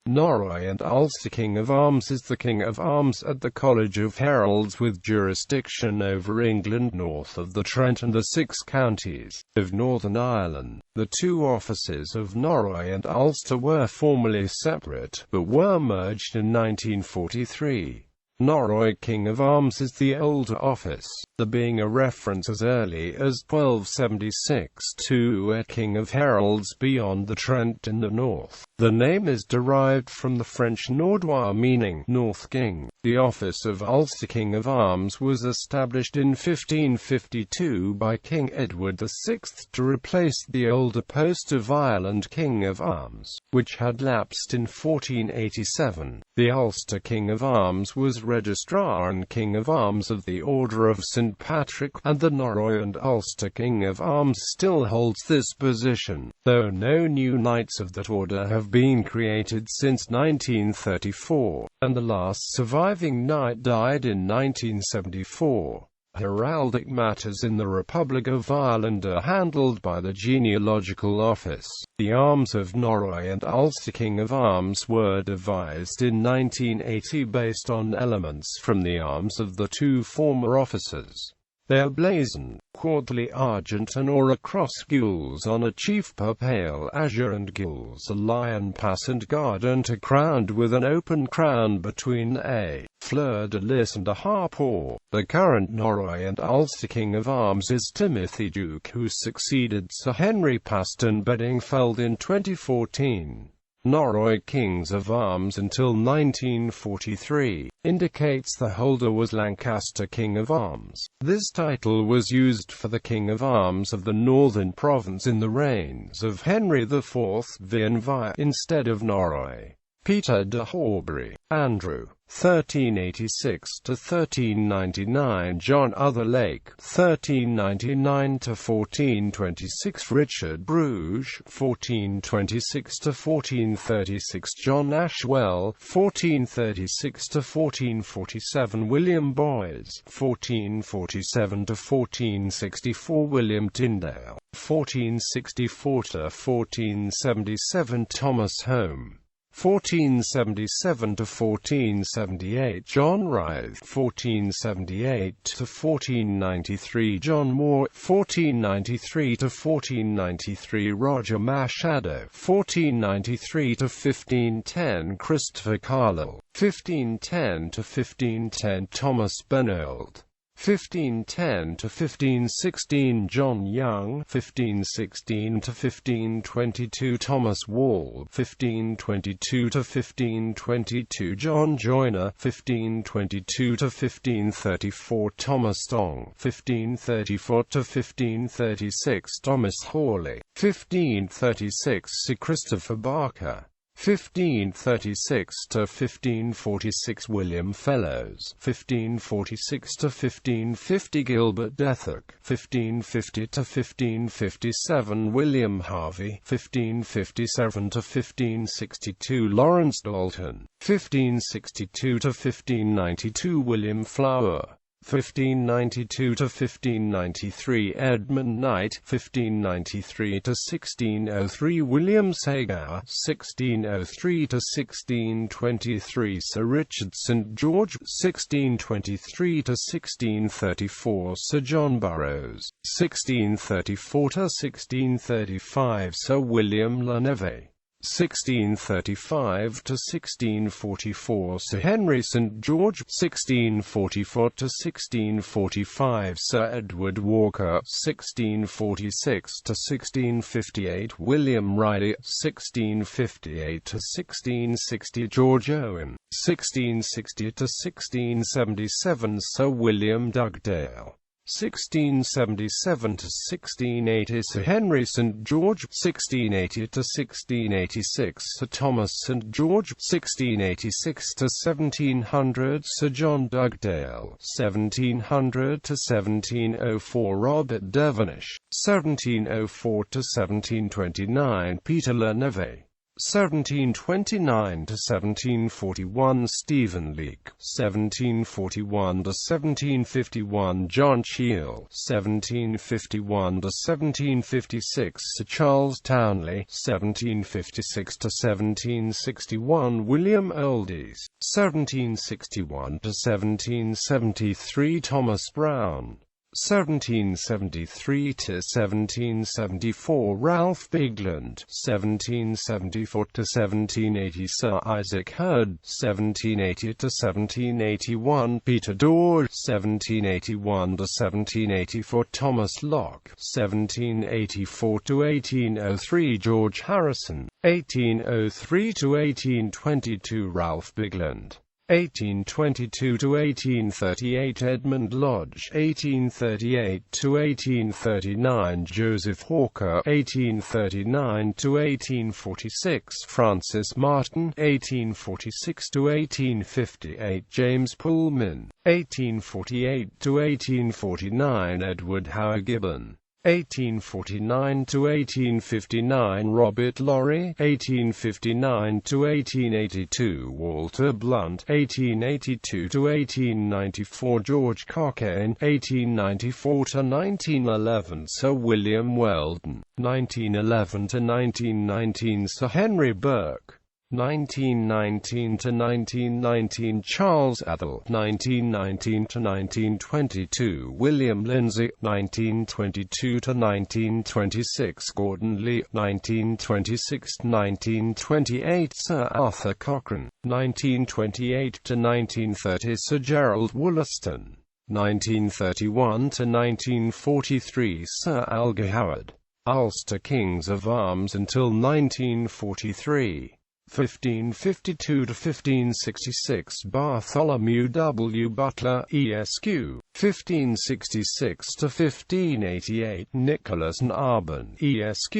Norroy and Ulster King of Arms is the King of Arms at the College of Heralds with jurisdiction over England north of the Trent and the 6 counties of Northern Ireland. The two offices of Norroy and Ulster were formerly separate, but were merged in 1943. Norroy King of Arms is the older office, there being a reference as early as 1276 to a King of Heralds beyond the Trent in the north. The name is derived from the French Nordois meaning North King. The office of Ulster King of Arms was established in 1552 by King Edward VI to replace the older post of Ireland King of Arms, which had lapsed in 1487. The Ulster King of Arms was Registrar and King of Arms of the Order of St. Patrick, and the Norroy and Ulster King of Arms still holds this position, though no new knights of that order have been created since 1934, and the last surviving knight died in 1974. Heraldic matters in the Republic of Ireland are handled by the Genealogical Office. The arms of Norroy and Ulster King of Arms were devised in 1980 based on elements from the arms of the two former offices. They are blazoned, quarterly argent and or a cross, gules on a chief per pale azure and gules a lion passant guardant are crowned with an open crown between a fleur-de-lis and a harp or. The current Norroy and Ulster King of Arms is Timothy Duke, who succeeded Sir Henry Paston Bedingfeld in 2014. Norroy Kings of Arms until 1943 indicates the holder was Lancaster King of Arms. This title was used for the King of Arms of the Northern Province in the reigns of Henry IV Vianvire instead of Norroy. Peter de Horbury, Andrew, 1386–1399 John Otherlake, 1399–1426 Richard Bruges, 1426–1436 John Ashwell, 1436–1447 William Boys, 1447–1464 William Tyndale, 1464–1477 Thomas Home, 1477–1478 John Ryth, 1478–1493 John Moore, 1493–1493 Roger Machado, 1493–1510 Christopher Carlisle, 1510–1510 Thomas Benold, 1510–1516 John Young, 1516–1522 Thomas Wall, 1522–1522 John Joyner, 1522–1534 Thomas Tong, 1534–1536 Thomas Hawley, 1536 Sir Christopher Barker, 1536–1546 William Fellows, 1546–1550 Gilbert Dethook, 1550–1557 William Harvey, 1557–1562 Lawrence Dalton, 1562–1592 William Flower, 1592–1593 Edmund Knight, 1593–1603 William Sagar, 1603–1623 Sir Richard St. George, 1623–1634 Sir John Burroughs, 1634–1635 Sir William La Neve, 1635–1644 Sir Henry St. George, 1644–1645 Sir Edward Walker, 1646–1658 William Riley, 1658–1660 George Owen, 1660–1677 Sir William Dugdale, 1677–1680 Sir Henry St. George, 1680–1686 Sir Thomas St. George, 1686–1700 Sir John Dugdale, 1700–1704 Robert Devonish, 1704–1729 Peter La Neve, 1729 to 1741 Stephen Leake, 1741 to 1751 John Shiel, 1751 to 1756 Sir Charles Townley, 1756 to 1761 William Oldies, 1761 to 1773 Thomas Brown, 1773 to 1774 Ralph Bigland, 1774 to 1780 Sir Isaac Hurd, 1780 to 1781 Peter Dawes, 1781 to 1784 Thomas Locke, 1784 to 1803 George Harrison, 1803 to 1822 Ralph Bigland, 1822 to 1838 Edmund Lodge, 1838 to 1839 Joseph Hawker, 1839 to 1846 Francis Martin, 1846 to 1858 James Pullman, 1848 to 1849 Edward Howe Gibbon, 1849 to 1859 Robert Lorry, 1859 to 1882 Walter Blunt, 1882 to 1894 George Cockayne, 1894 to 1911 Sir William Weldon, 1911 to 1919 Sir Henry Burke, 1919 to 1919 Charles Athol, 1919 to 1922 William Lindsay, 1922 to 1926 Gordon Lee, 1926 to 1928 Sir Arthur Cochrane, 1928 to 1930 Sir Gerald Wollaston, 1931 to 1943 Sir Alger Howard, Ulster Kings of Arms until 1943. 1552 to 1566 Bartholomew W. Butler, Esq. 1566 to 1588 Nicholas Narbonne, Esq.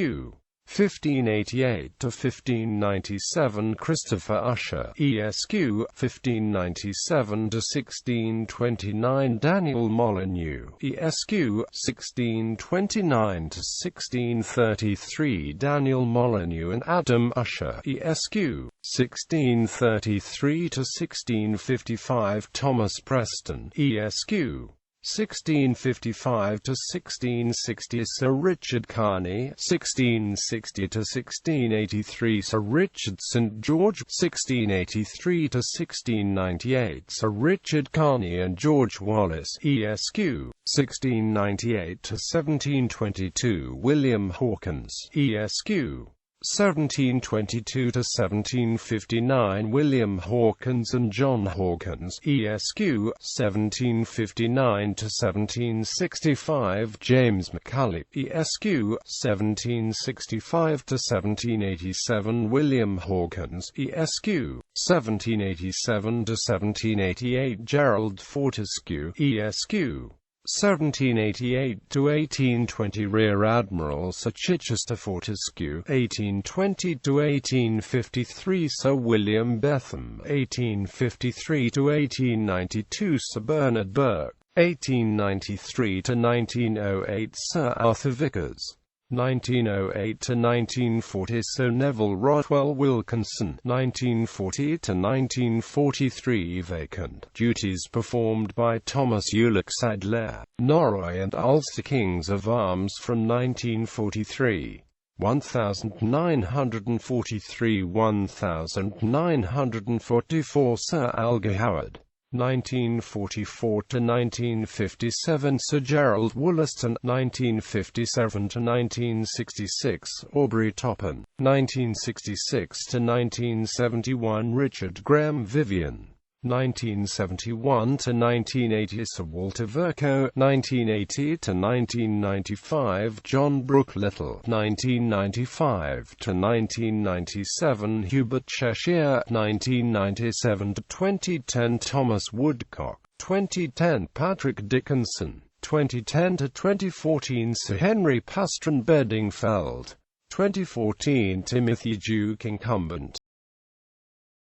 1588 to 1597 Christopher Usher, Esq. 1597 to 1629 Daniel Molyneux, Esq. 1629 to 1633 Daniel Molyneux and Adam Usher, Esq. 1633 to 1655 Thomas Preston, Esq. 1655 to 1660 Sir Richard Carney, 1660 to 1683 Sir Richard St George, 1683 to 1698 Sir Richard Carney and George Wallace, Esq. 1698 to 1722 William Hawkins, Esq. 1722 to 1759 William Hawkins and John Hawkins, Esq. 1759 to 1765 James Macaulay, Esq. 1765 to 1787 William Hawkins, Esq. 1787 to 1788 Gerald Fortescue, Esq. 1788 to 1820 Rear Admiral Sir Chichester Fortescue, 1820 to 1853 Sir William Betham, 1853 to 1892 Sir Bernard Burke, 1893 to 1908 Sir Arthur Vickers, 1908 to 1940 Sir Neville Rodwell Wilkinson, 1940 to 1943 Vacant duties performed by Thomas Ulrich Sadler, Norroy and Ulster Kings of Arms from 1943. 1943 1944 Sir Alger Howard, 1944 to 1957 Sir Gerald Wollaston, 1957 to 1966 Aubrey Topham, 1966 to 1971 Richard Graham Vivian, 1971 to 1980 Sir Walter Vercoe, 1980 to 1995 John Brooke Little, 1995 to 1997 Hubert Cheshire, 1997 to 2010 Thomas Woodcock, 2010 Patrick Dickinson, 2010 to 2014 Sir Henry Pastron Bedingfeld, 2014 Timothy Duke Incumbent.